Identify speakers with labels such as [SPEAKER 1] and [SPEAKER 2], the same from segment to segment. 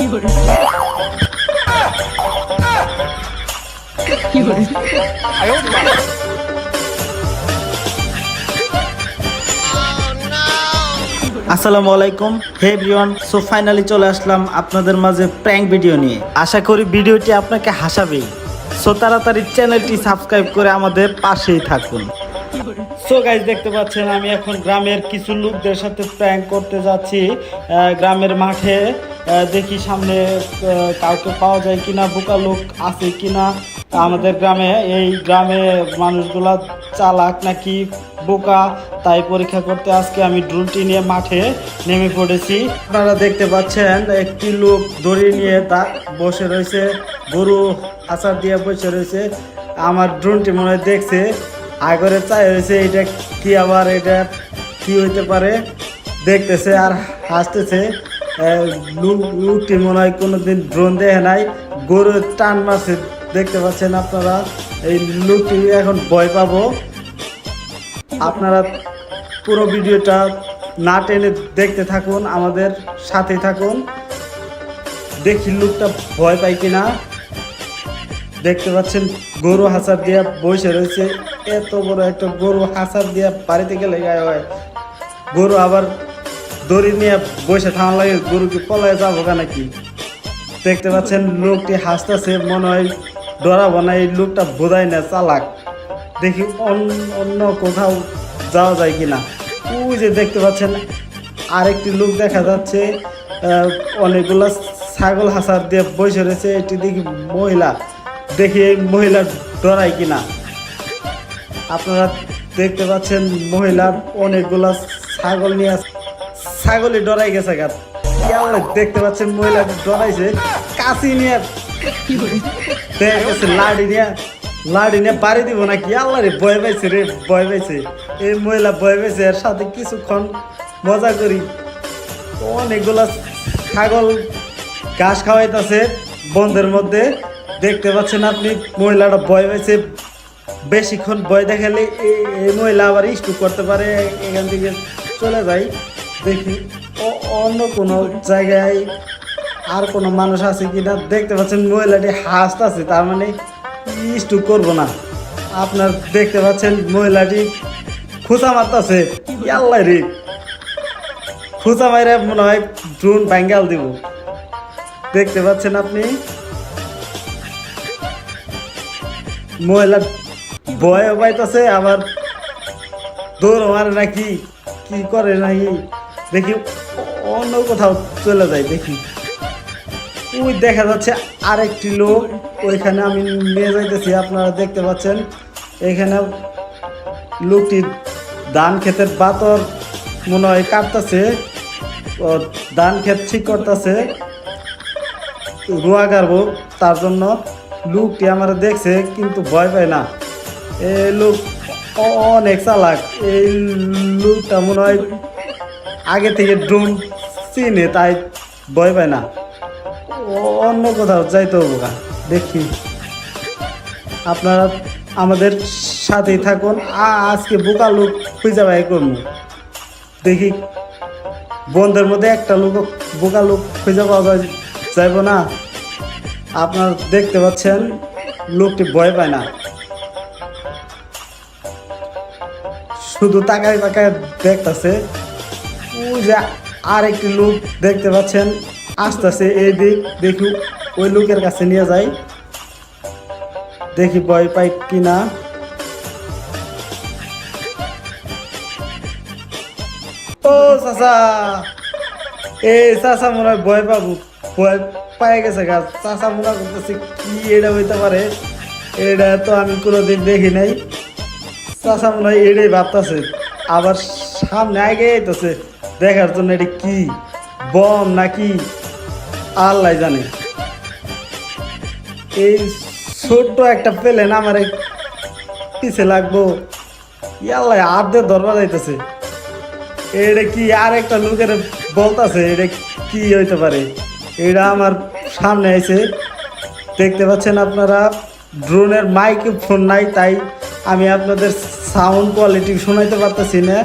[SPEAKER 1] আসসালামু আলাইকুম হে everyone. So finally চলে আসলাম আপনাদের মাঝে প্র্যাঙ্ক ভিডিও নিয়ে। আশা করি ভিডিওটি আপনাকে হাসাবে। সো তাড়াতাড়ি চ্যানেলটি সাবস্ক্রাইব করে আমাদের পাশেই থাকুন। সো গাইস, দেখতে পাচ্ছেন আমি এখন গ্রামের কিছু লোকদের সাথে প্র্যাঙ্ক করতে যাচ্ছি। গ্রামের মাঠে দেখি সামনে কাউকে পাওয়া যায় কিনা, বোকা লোক আছে কিনা আমাদের গ্রামে। এই গ্রামে মানুষগুলা চালাক নাকি বোকা তাই পরীক্ষা করতে আজকে আমি ড্রোনটি নিয়ে মাঠে নেমে পড়েছি। আপনারা দেখতে পাচ্ছেন একটি লোক দড়ি নিয়ে তা বসে রয়েছে, গরু আচার দিয়ে বসে রয়েছে। আমার ড্রোনটি মনে হয় দেখছে, আগরে চাই হয়েছে এটা কি, আবার এটা কি হইতে পারে দেখতেছে আর হাসতেছে। লোকটি মনে হয় কোনোদিন ড্রোন দেখে নাই, গরু টান মারছে দেখতে পাচ্ছেন আপনারা। এই লোকটি এখন ভয় পাবো। আপনারা পুরো ভিডিওটা না টেনে দেখতে থাকুন, আমাদের সাথে থাকুন, দেখি লোকটা ভয় পায় কিনা। দেখতে পাচ্ছেন গরু হাসার দিয়া বসে রয়েছে। এত বড় একটা গরু হাসার দিয়া বাড়িতে গেলে গায়ে হয়। গরু আবার দড়ি নিয়ে বসে থাকা লাগে, গরু কি পলায় যাবো নাকি। দেখতে পাচ্ছেন লোকটি হাসতেছে, মনে হয় ডরাবো না। এই লোকটা বোঝায় না, চালাক। দেখি অন্য কোথাও যাওয়া যায় কিনা। ওই যে দেখতে পাচ্ছেন আরেকটি লোক দেখা যাচ্ছে, অনেকগুলা ছাগল হাসার দিয়ে বসে রয়েছে। এটি দেখি মহিলা, দেখি এই মহিলা ডরায় কিনা। আপনারা দেখতে পাচ্ছেন মহিলা অনেকগুলা ছাগল নিয়ে, ছাগলই ডরাই গেছে গা। দেখতে পাচ্ছেন মহিলা ডরাইছে, কাশি নিয়ে দেখা গেছে লাড়ি নিয়ে বাড়ি দিব নাকি। আল্লাহ রে, ভয় পাইছে রে, ভয় পাইছে। এই মহিলা ভয় পাইছে। এর সাথে কিছুক্ষণ মজা করি। অনেকগুলা ছাগল ঘাস খাওয়াইতেছে বন্ধের মধ্যে। দেখতে পাচ্ছেন আপনি মহিলাটা ভয় পাইছে। বেশিক্ষণ ভয় দেখালে এই মহিলা আবার স্ট্রোক করতে পারে। এখান থেকে চলে যাই, দেখি অন্য কোনো জায়গায় আর কোনো মানুষ আছে কিনা। দেখতে পাচ্ছেন মহিলাটি হাসতেছে, তার মানে স্ট্রোক করবো না। আপনার দেখতে পাচ্ছেন মহিলাটি খুঁচা মারতেছে। আল্লাহ রে, খুঁচা মাইরে মনে হয় ড্রোন ব্যাঙ্গাল দিব। দেখতে পাচ্ছেন আপনি মহিলা ভয় পাইতেছে, আবার দৌড় মারে নাকি, কি করে নাকি। দেখি অন্য কোথাও চলে যায়। দেখি ওই দেখা যাচ্ছে আরেকটি লোক, ওইখানে আমি নিয়ে যাইতেছি। আপনারা দেখতে পাচ্ছেন এখানে লোকটি ধান ক্ষেতের বাতর মনে হয় কাটতেছে, ধান ক্ষেত ঠিক করতেছে, রোয়া গাড়বো। তার জন্য লোকটি আমার দেখছে কিন্তু ভয় পায় না। এই লোক অনেক চালাক। এই লোকটা মনে হয় আগে থেকে ড্রোন চিনে, তাই ভয় পায় না। অন্য কোথাও যাইতে হবো। দেখি আপনারা আমাদের সাথেই থাকুন। আজকে বোকা লোক খুঁজে বাই করবো। দেখি বন্ধের মধ্যে একটা লোক বোকা লোক খুঁজে পাওয়া যাইব না। আপনারা দেখতে পাচ্ছেন লোকটি ভয় পায় না, শুধু তাকায় তাকায় দেখতেছে। ওই যে আরেকটি লোক দেখতে পাচ্ছেন আসতেছে এই দিক। দেখি ওই লোকের কাছে নিয়ে যাই, দেখি ভয় পাই কিনা। ও চাচা, এই চাচা মনে হয় ভয় পাবো, ভয় পাই গেছে গা। চাচা মনে করতেছে কি এটা হইতে পারে, এটা তো আমি কোনোদিন দেখি নাই। চাচা মনে হয় এটাই ভাবতেছে, আবার সামনে আগে আইতেছে দেখার জন্য। এটা কি বম নাকি আল্লাহ জানে। এই ছোট্ট একটা প্লেন আমার পিছে লাগবো। আল্লাহ হাত দিয়ে ধরবা যাইতেছে। এটা কি আর একটা লোকের বলতেছে এটা কি হইতে পারে। এটা আমার সামনে আইছে। দেখতে পাচ্ছেন আপনারা ড্রোনের মাইক্রোফোন নাই, তাই আমি আপনাদের সাউন্ড কোয়ালিটি শোনাইতে পারতেছি না।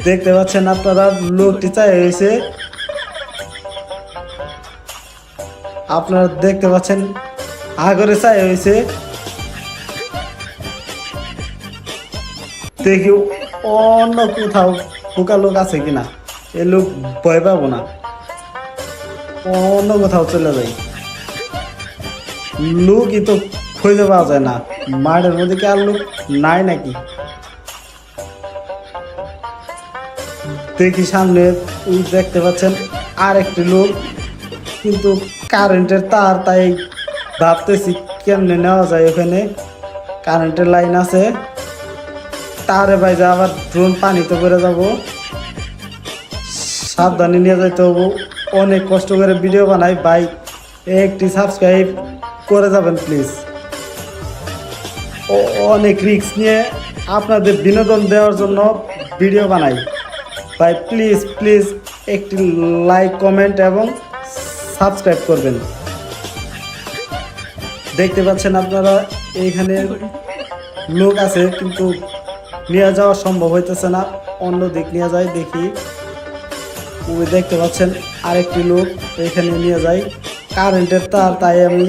[SPEAKER 1] দেখতে পাচ্ছেন আপনারা লোকটি চাই হয়েছে। আপনারা দেখতে পাচ্ছেন আগরে চাই হয়েছে, দেখি অন্য কোথাও পোকা লোক আছে কিনা। এ লোক ভয় পাবো না, অন্য কোথাও চলে যাই। লোকই তো খুঁজে পাওয়া যায় না, মাঠের মধ্যে কি আর লোক নাই নাকি? দেখি সামনে দেখতে পাচ্ছেন আর একটি লোক, কিন্তু কারেন্টের তার, তাই ভাবতেছি কেমনে নেওয়া যায়। ওখানে কারেন্টের লাইন আছে, তারে বাইজা আবার ড্রোন পানিতে করে যাব, সাবধানে নিয়ে যাইতে হবো। অনেক কষ্ট করে ভিডিও বানাই ভাই, একটি সাবস্ক্রাইব করে যাবেন প্লিজ। অনেক রিস্ক নিয়ে আপনাদের বিনোদন দেওয়ার জন্য ভিডিও বানাই ভাই, প্লিজ প্লিজ একটি লাইক, কমেন্ট এবং সাবস্ক্রাইব করবেন। দেখতে পাচ্ছেন আপনারা এইখানে লোক আছে, কিন্তু নিয়ে যাওয়া সম্ভব হইতেছে না, অন্য দিক নিয়ে যায়। দেখি ওই দেখতে পাচ্ছেন আরেকটি লোক, এইখানে নিয়ে যায় কারেন্টের তার, তাই আমি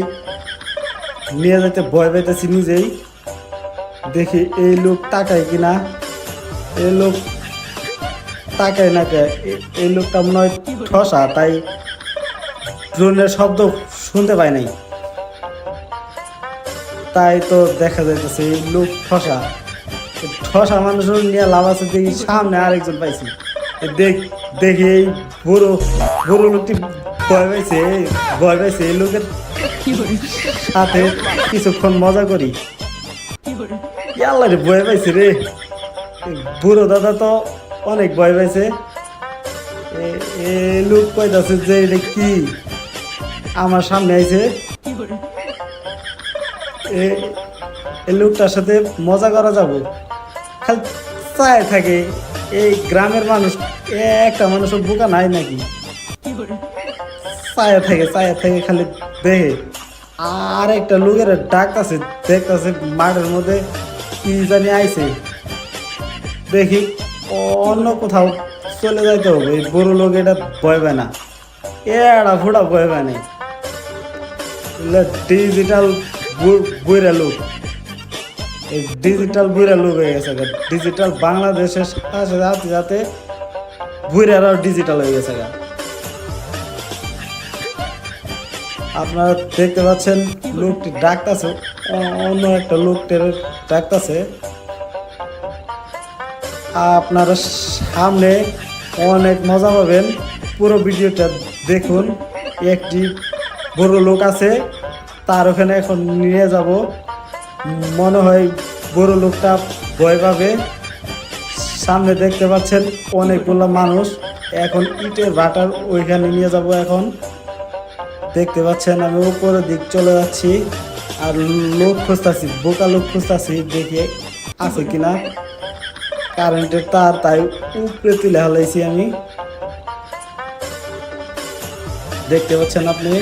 [SPEAKER 1] নিয়ে যেতে ভয় পাইতেছি নিজেই। দেখি এই লোক তাকায় কিনা। এই লোক তাকায় না কে, এই লোকটা মনে হয় ঠসা, তাই ড্রোনের শব্দ শুনতে পাই নাই, তাই তো দেখা যাইতেছে এই লোক ঠসা। ঠসা মানুষ নিয়ে লাভ আছে। দেখি সামনে আরেকজন পাইছি, দেখি এই বুড়ো বুড়ো লোকটি ভয় পাইছে, ভয় পাইছে। এই লোকের সাথে কিছুক্ষণ মজা করি। আল্লাহ রে, ভয় পাইছে রে, বুড়ো দাদা তো অনেক ভয় পাইছে। এই লোক কইতাছে যে এটা কি আমার সামনে আইছে। এই লোকটার সাথে মজা করা যাব, খালি চায় থাকে। এই গ্রামের মানুষ, একটা মানুষের বোকা নাই নাকি? চায় থাকে খালি দেখে। আর একটা লোকের ডাকতেছে, দেখতেছে মাঠের মধ্যে কি জানি আইছে। দেখি অন্য কোথাও চলে যাইতে হবে। এই বড় লোক এটা ভয় পায় না, এড়া ফোড়া ভয় পায় নাই। ডিজিটাল বুড়া লোক, এই ডিজিটাল বুড়া লোক হয়ে গেছে। ডিজিটাল বাংলাদেশের সাথে সাথে সাথে বুড়ারাও ডিজিটাল হয়ে গেছে। আপনারা দেখতে পাচ্ছেন লোকটি ডাকতেছে, অন্য একটা লোকটির ডাকতেছে। আপনারা সামনে অনেক মজা পাবেন, পুরো ভিডিওটা দেখুন। একটি বড় লোক আছে, তার ওখানে এখন নিয়ে যাব। মনে হয় বড় লোকটা ভয় পাবে। সামনে দেখতে পাচ্ছেন অনেকগুলো মানুষ, এখন ইটের ভাটার ওইখানে নিয়ে যাব। এখন দেখতে পাচ্ছেন আমি উপরের দিক চলে যাচ্ছি, আর লোক খুঁজতেছি, বোকা লোক খুঁজতেছি, দেখে আছে কিনা। কারেন্টের তার, তাই উপরে তুলে হালাইছি আমি। দেখতে পাচ্ছেন আপনি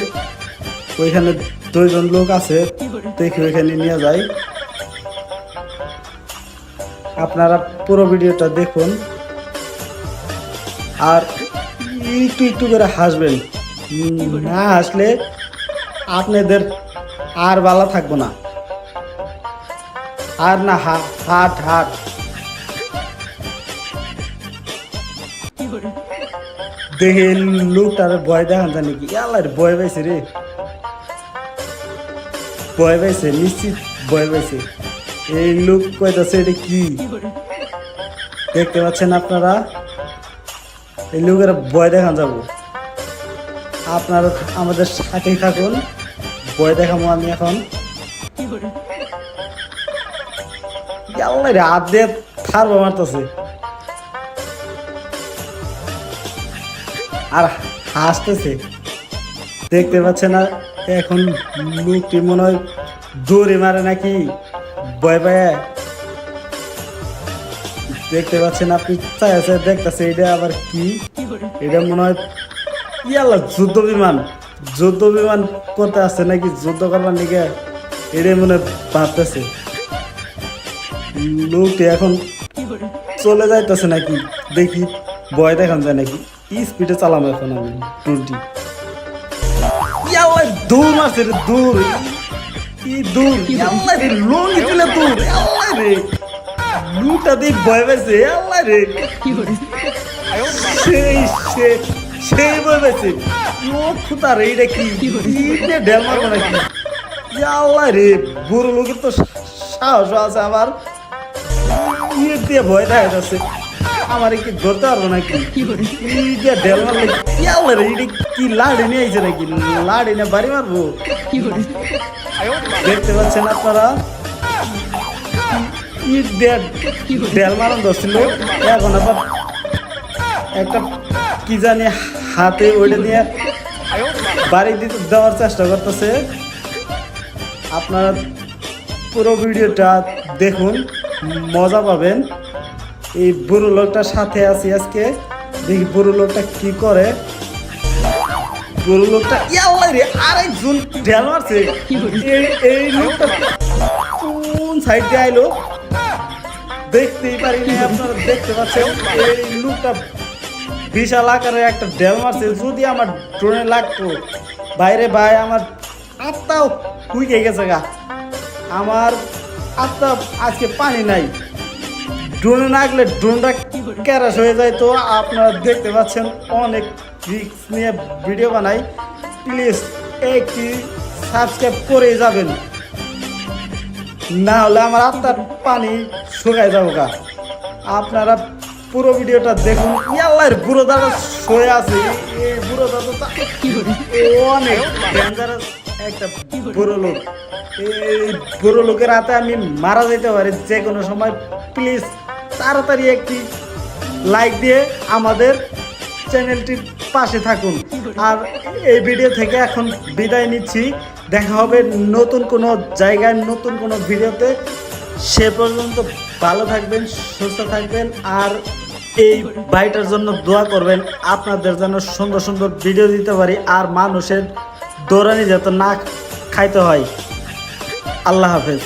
[SPEAKER 1] ওইখানে দুইজন লোক আছে, দেখি ওইখানে নিয়ে যাই। আপনারা পুরো ভিডিওটা দেখুন, আর একটু একটু করে হাসবেন, না হাসলে আপনাদের আর ভালো থাকবো না। আর না হাট হাট দেখে লোকটার ভয় দেখান জানি কি। আল্লাহ ভয় পাইছে রে, ভয় পাইছে, নিশ্চিত ভয় পাইছে। এই লোক কইতাছে এটা কি। দেখতে পাচ্ছেন আপনারা, এই লোকের ভয় দেখান যাব। আপনারা আমাদের সাথেই থাকুন, ভয় দেখাবো আমি এখন। আল্লাহ রে, হাত দিয়ে থারবা মারতেছে আর হাসতেছে। দেখতে পাচ্ছে না এখন লোকটি মনে হয় দৌড়ে মারে নাকি ভয় পায়। দেখতে পাচ্ছেন আপনি, দেখতেছে এটা আবার কি। এটা মনে হয় ইয়াল্লা যুদ্ধ বিমান করতে আসছে নাকি, যুদ্ধ করবার নাকি, এটাই মনে ভাবতেছে। লোকটি এখন চলে যাইতেছে নাকি, দেখি ভয় দেখান যায় নাকি। স্পিডে চালাম এখন আমি 20। আল্লাহ দূর মারছে রে দূর কি দূর আল্লাহ রে লঙ্গি তুলে দূর আল্লাহ রে লুটা দিয়ে ভয় পেয়েছে আল্লাহ রে সেই সেই সেই ভয় পেয়েছে ও খুতা রে এটা কি ঢেল মারবো নাকি আল্লাহ রে বুড়ো লোকের তো সাহস আছে আবার ইয়ে দিয়ে ভয় দেখা যাচ্ছে আমার কি ধরতে পারবো নাকি ঢেল মারলে কি আল্লাহ রে এটা কি লাড়ি নিয়ে আইছে নাকি লাড়ি না বাড়ি মারবো দেখতে পাচ্ছেন আপনারা ইট দিয়ে ঢেল মারন ধরছিল এখন আবার একটা কি জানি হাতে ওইটা দিয়ে বাড়ি দিতে দেওয়ার চেষ্টা করতেছে আপনারা পুরো ভিডিওটা দেখুন মজা পাবেন এই বুড়ো লোকটার সাথে আছি আজকে দেখি বুড়ো লোকটা কি করে বুড়ো লোকটা রে আরেকজন ঢেল মারছে এই লোকটা কোন সাইড দিয়ে আইলো দেখতেই পারিনি আপনারা দেখতে পাচ্ছেন এই লোকটা বিশাল আকারের একটা ঢেল মারছে যদি আমার ড্রোনে লাগতো বাইরে ভাই আমার আত্মাও হুইকে গেছে গা আমার আত্মা আজকে পানি নাই ড্রোনে লাগলে ড্রোনটা ক্যারাশ হয়ে যায় তো আপনারা দেখতে পাচ্ছেন অনেক রিস্ক নিয়ে ভিডিও বানাই প্লিজ একটি সাবস্ক্রাইব করে যাবেন না হলে আমার আত্মার পানি শুকায় যাবো গা আপনারা পুরো ভিডিওটা দেখুন ইয়াল্লার বুড়ো দাদা শুয়ে আছে এই বুড়ো দাদা অনেক ডেঞ্জারাস একটা বুড়ো লোক এই বুড়ো লোকের হাতে আমি মারা যেতে পারি যে কোনো সময় প্লিজ তাড়াতাড়ি একটি লাইক দিয়ে আমাদের চ্যানেলটির পাশে থাকুন আর এই ভিডিও থেকে এখন বিদায় নিচ্ছি দেখা হবে নতুন কোনো জায়গায় নতুন কোনো ভিডিওতে সে পর্যন্ত ভালো থাকবেন সুস্থ থাকবেন আর এই ভাইটার জন্য দোয়া করবেন আপনাদের জন্য সুন্দর সুন্দর ভিডিও দিতে পারি আর মানুষের দৌড়ানি যাতে না খাইতে হয় আল্লাহ হাফেজ।